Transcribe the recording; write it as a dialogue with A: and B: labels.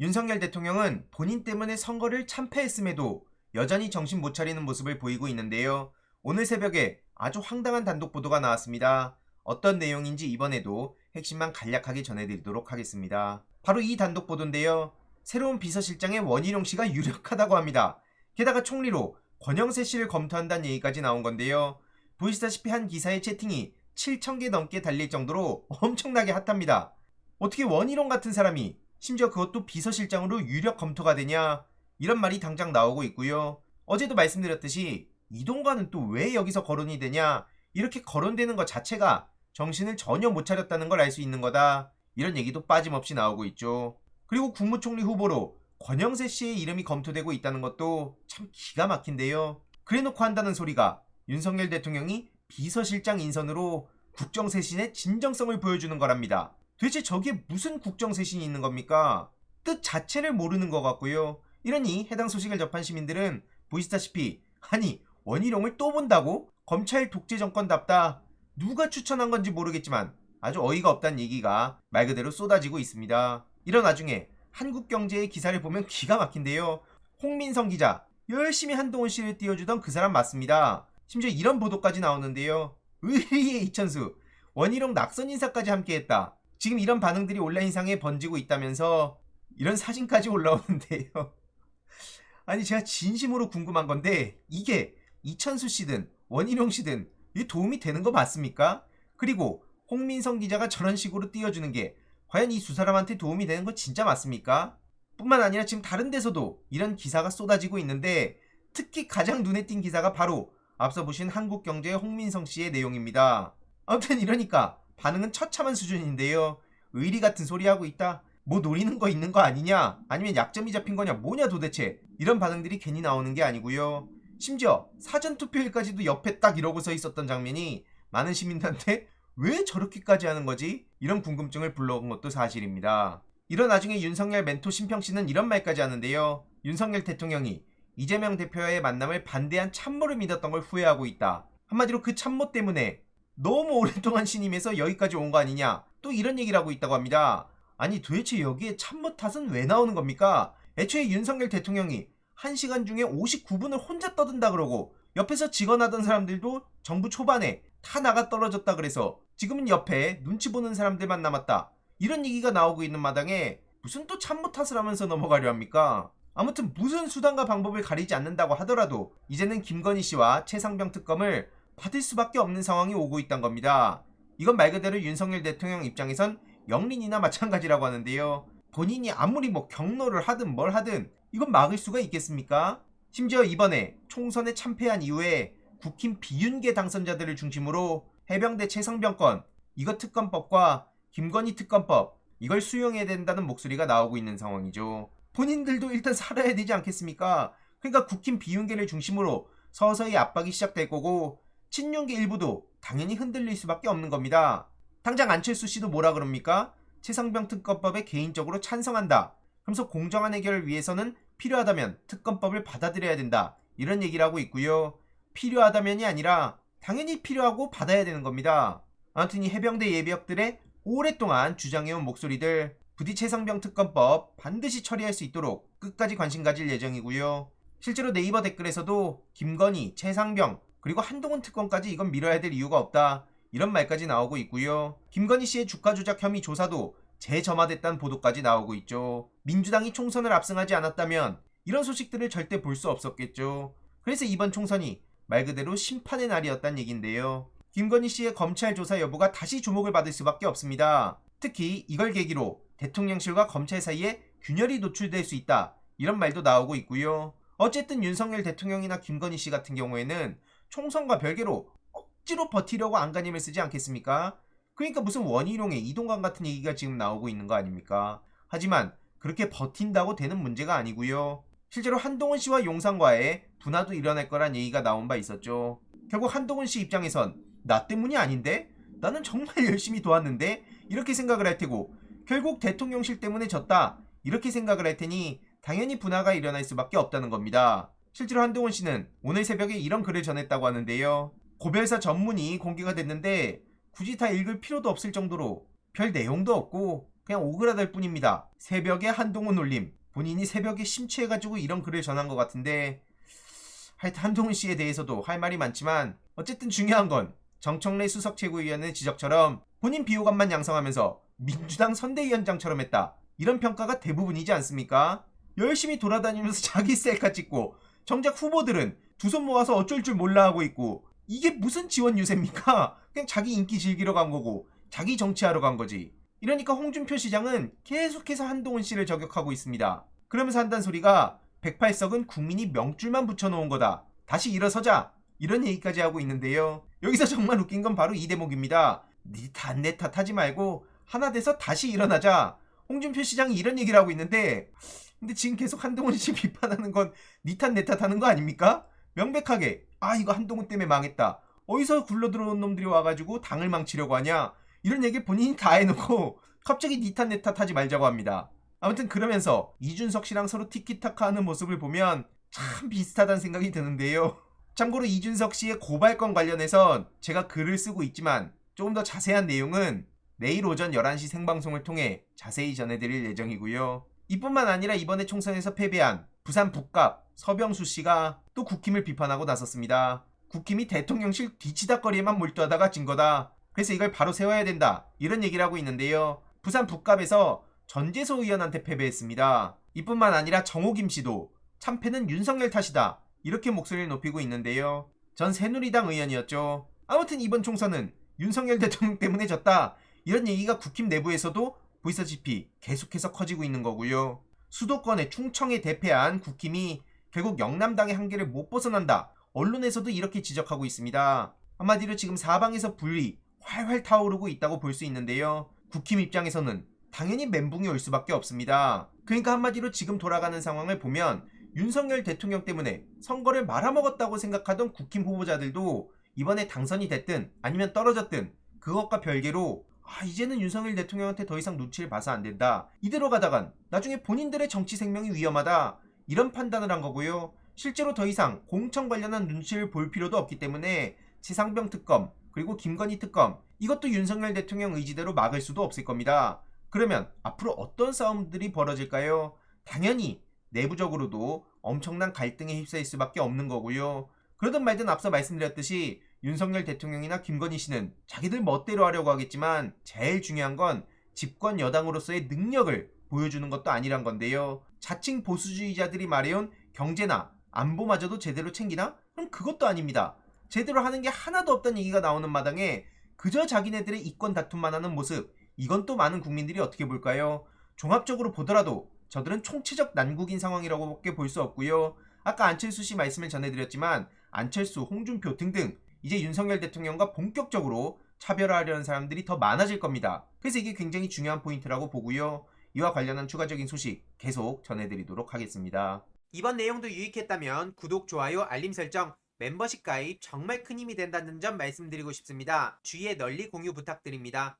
A: 윤석열 대통령은 본인 때문에 선거를 참패했음에도 여전히 정신 못 차리는 모습을 보이고 있는데요. 오늘 새벽에 아주 황당한 단독 보도가 나왔습니다. 어떤 내용인지 이번에도 핵심만 간략하게 전해드리도록 하겠습니다. 바로 이 단독 보도인데요. 새로운 비서실장의 원희룡 씨가 유력하다고 합니다. 게다가 총리로 권영세 씨를 검토한다는 얘기까지 나온 건데요. 보시다시피 한 기사의 채팅이 7,000개 넘게 달릴 정도로 엄청나게 핫합니다. 어떻게 원희룡 같은 사람이 심지어 그것도 비서실장으로 유력 검토가 되냐, 이런 말이 당장 나오고 있고요. 어제도 말씀드렸듯이 이동관은 또 왜 여기서 거론이 되냐, 이렇게 거론되는 것 자체가 정신을 전혀 못 차렸다는 걸 알 수 있는 거다, 이런 얘기도 빠짐없이 나오고 있죠. 그리고 국무총리 후보로 권영세 씨의 이름이 검토되고 있다는 것도 참 기가 막힌데요. 그래놓고 한다는 소리가 윤석열 대통령이 비서실장 인선으로 국정쇄신의 진정성을 보여주는 거랍니다. 도대체 저기에 무슨 국정쇄신이 있는 겁니까? 뜻 자체를 모르는 것 같고요. 이러니 해당 소식을 접한 시민들은 보시다시피, 아니 원희룡을 또 본다고? 검찰 독재 정권답다. 누가 추천한 건지 모르겠지만 아주 어이가 없다는 얘기가 말 그대로 쏟아지고 있습니다. 이런 와중에 한국경제의 기사를 보면 기가 막힌데요. 홍민성 기자, 열심히 한동훈 씨를 띄워주던 그 사람 맞습니다. 심지어 이런 보도까지 나오는데요. 의리의 이천수, 원희룡 낙선 인사까지 함께했다. 지금 이런 반응들이 온라인상에 번지고 있다면서 이런 사진까지 올라오는데요. 아니 제가 진심으로 궁금한 건데, 이게 이천수 씨든 원희룡 씨든 이게 도움이 되는 거 맞습니까? 그리고 홍민성 기자가 저런 식으로 띄워주는 게 과연 이 두 사람한테 도움이 되는 거 진짜 맞습니까? 뿐만 아니라 지금 다른 데서도 이런 기사가 쏟아지고 있는데, 특히 가장 눈에 띈 기사가 바로 앞서 보신 한국경제의 홍민성 씨의 내용입니다. 아무튼 이러니까 반응은 처참한 수준인데요. 의리 같은 소리 하고 있다, 뭐 노리는 거 있는 거 아니냐, 아니면 약점이 잡힌 거냐, 뭐냐 도대체, 이런 반응들이 괜히 나오는 게 아니고요. 심지어 사전투표일까지도 옆에 딱 이러고 서 있었던 장면이 많은 시민들한테 왜 저렇게까지 하는 거지? 이런 궁금증을 불러온 것도 사실입니다. 이런 와중에 윤석열 멘토 심평씨는 이런 말까지 하는데요. 윤석열 대통령이 이재명 대표와의 만남을 반대한 참모를 믿었던 걸 후회하고 있다. 한마디로 그 참모 때문에 너무 오랫동안 신임해서 여기까지 온 거 아니냐, 또 이런 얘기를 하고 있다고 합니다. 아니 도대체 여기에 참모 탓은 왜 나오는 겁니까? 애초에 윤석열 대통령이 1시간 중에 59분을 혼자 떠든다 그러고, 옆에서 직원하던 사람들도 정부 초반에 다 나가 떨어졌다 그래서 지금은 옆에 눈치 보는 사람들만 남았다, 이런 얘기가 나오고 있는 마당에 무슨 또 참모 탓을 하면서 넘어가려 합니까? 아무튼 무슨 수단과 방법을 가리지 않는다고 하더라도 이제는 김건희 씨와 최상병 특검을 받을 수밖에 없는 상황이 오고 있단 겁니다. 이건 말 그대로 윤석열 대통령 입장에선 영린이나 마찬가지라고 하는데요. 본인이 아무리 뭐 경로를 하든 뭘 하든 이건 막을 수가 있겠습니까? 심지어 이번에 총선에 참패한 이후에 국힘 비윤계 당선자들을 중심으로 해병대 최상병 건, 이거 특검법과 김건희 특검법, 이걸 수용해야 된다는 목소리가 나오고 있는 상황이죠. 본인들도 일단 살아야 되지 않겠습니까? 그러니까 국힘 비윤계를 중심으로 서서히 압박이 시작될 거고, 친윤계 일부도 당연히 흔들릴 수밖에 없는 겁니다. 당장 안철수 씨도 뭐라 그럽니까? 최상병 특검법에 개인적으로 찬성한다. 그러면서 공정한 해결을 위해서는 필요하다면 특검법을 받아들여야 된다, 이런 얘기를 하고 있고요. 필요하다면이 아니라 당연히 필요하고 받아야 되는 겁니다. 아무튼 이 해병대 예비역들의 오랫동안 주장해온 목소리들, 부디 최상병 특검법 반드시 처리할 수 있도록 끝까지 관심 가질 예정이고요. 실제로 네이버 댓글에서도 김건희, 최상병, 그리고 한동훈 특검까지 이건 미뤄야 될 이유가 없다, 이런 말까지 나오고 있고요. 김건희 씨의 주가 조작 혐의 조사도 재점화됐다는 보도까지 나오고 있죠. 민주당이 총선을 압승하지 않았다면 이런 소식들을 절대 볼 수 없었겠죠. 그래서 이번 총선이 말 그대로 심판의 날이었단 얘긴데요. 김건희 씨의 검찰 조사 여부가 다시 주목을 받을 수밖에 없습니다. 특히 이걸 계기로 대통령실과 검찰 사이에 균열이 노출될 수 있다, 이런 말도 나오고 있고요. 어쨌든 윤석열 대통령이나 김건희 씨 같은 경우에는 총선과 별개로 억지로 버티려고 안간힘을 쓰지 않겠습니까? 그러니까 무슨 원희룡의 이동관 같은 얘기가 지금 나오고 있는 거 아닙니까? 하지만 그렇게 버틴다고 되는 문제가 아니고요. 실제로 한동훈 씨와 용산과의 분화도 일어날 거란 얘기가 나온 바 있었죠. 결국 한동훈 씨 입장에선 나 때문이 아닌데? 나는 정말 열심히 도왔는데? 이렇게 생각을 할 테고, 결국 대통령실 때문에 졌다, 이렇게 생각을 할 테니 당연히 분화가 일어날 수밖에 없다는 겁니다. 실제로 한동훈 씨는 오늘 새벽에 이런 글을 전했다고 하는데요. 고별사 전문이 공개가 됐는데 굳이 다 읽을 필요도 없을 정도로 별 내용도 없고 그냥 오그라들 뿐입니다. 새벽에 한동훈 올림. 본인이 새벽에 심취해가지고 이런 글을 전한 것 같은데 하여튼 한동훈 씨에 대해서도 할 말이 많지만 어쨌든 중요한 건 정청래 수석 최고위원의 지적처럼 본인 비호감만 양성하면서 민주당 선대위원장처럼 했다. 이런 평가가 대부분이지 않습니까? 열심히 돌아다니면서 자기 셀카 찍고 정작 후보들은 두 손 모아서 어쩔 줄 몰라 하고 있고 이게 무슨 지원 유세입니까? 그냥 자기 인기 즐기러 간 거고 자기 정치하러 간 거지. 이러니까 홍준표 시장은 계속해서 한동훈 씨를 저격하고 있습니다. 그러면서 한단 소리가 108석은 국민이 명줄만 붙여놓은 거다. 다시 일어서자. 이런 얘기까지 하고 있는데요. 여기서 정말 웃긴 건 바로 이 대목입니다. 네 탓 내 탓 하지 말고 하나 돼서 다시 일어나자. 홍준표 시장이 이런 얘기를 하고 있는데 근데 지금 계속 한동훈 씨 비판하는 건 네 탓 내 탓 하는 거 아닙니까? 명백하게 이거 한동훈 때문에 망했다. 어디서 굴러들어온 놈들이 와가지고 당을 망치려고 하냐. 이런 얘기 본인이 다 해놓고 갑자기 네 탓 내 탓 하지 말자고 합니다. 아무튼 그러면서 이준석 씨랑 서로 티키타카 하는 모습을 보면 참 비슷하다는 생각이 드는데요. 참고로 이준석 씨의 고발건 관련해선 제가 글을 쓰고 있지만 조금 더 자세한 내용은 내일 오전 11시 생방송을 통해 자세히 전해드릴 예정이고요. 이뿐만 아니라 이번에 총선에서 패배한 부산 북갑 서병수 씨가 또 국힘을 비판하고 나섰습니다. 국힘이 대통령실 뒤치다거리에만 몰두하다가 진 거다. 그래서 이걸 바로 세워야 된다. 이런 얘기를 하고 있는데요. 부산 북갑에서 전재소 의원한테 패배했습니다. 이뿐만 아니라 정호김 씨도 참패는 윤석열 탓이다. 이렇게 목소리를 높이고 있는데요. 전 새누리당 의원이었죠. 아무튼 이번 총선은 윤석열 대통령 때문에 졌다. 이런 얘기가 국힘 내부에서도 보이시다시피 계속해서 커지고 있는 거고요. 수도권의 충청에 대패한 국힘이 결국 영남당의 한계를 못 벗어난다. 언론에서도 이렇게 지적하고 있습니다. 한마디로 지금 사방에서 불이 활활 타오르고 있다고 볼 수 있는데요. 국힘 입장에서는 당연히 멘붕이 올 수밖에 없습니다. 그러니까 한마디로 지금 돌아가는 상황을 보면 윤석열 대통령 때문에 선거를 말아먹었다고 생각하던 국힘 후보자들도 이번에 당선이 됐든 아니면 떨어졌든 그것과 별개로 이제는 윤석열 대통령한테 더 이상 눈치를 봐서 안 된다. 이대로 가다간 나중에 본인들의 정치 생명이 위험하다. 이런 판단을 한 거고요. 실제로 더 이상 공천 관련한 눈치를 볼 필요도 없기 때문에 지상병 특검 그리고 김건희 특검 이것도 윤석열 대통령 의지대로 막을 수도 없을 겁니다. 그러면 앞으로 어떤 싸움들이 벌어질까요? 당연히 내부적으로도 엄청난 갈등에 휩싸일 수밖에 없는 거고요. 그러든 말든 앞서 말씀드렸듯이 윤석열 대통령이나 김건희 씨는 자기들 멋대로 하려고 하겠지만 제일 중요한 건 집권 여당으로서의 능력을 보여주는 것도 아니란 건데요. 자칭 보수주의자들이 말해온 경제나 안보마저도 제대로 챙기나? 그럼 그것도 아닙니다. 제대로 하는 게 하나도 없다는 얘기가 나오는 마당에 그저 자기네들의 이권 다툼만 하는 모습, 이건 또 많은 국민들이 어떻게 볼까요? 종합적으로 보더라도 저들은 총체적 난국인 상황이라고밖에 볼 수 없고요. 아까 안철수 씨 말씀을 전해드렸지만 안철수, 홍준표 등등 이제 윤석열 대통령과 본격적으로 차별화하려는 사람들이 더 많아질 겁니다. 그래서 이게 굉장히 중요한 포인트라고 보고요. 이와 관련한 추가적인 소식 계속 전해드리도록 하겠습니다. 이번 내용도 유익했다면 구독, 좋아요, 알림 설정, 멤버십 가입 정말 큰 힘이 된다는 점 말씀드리고 싶습니다. 주위에 널리 공유 부탁드립니다.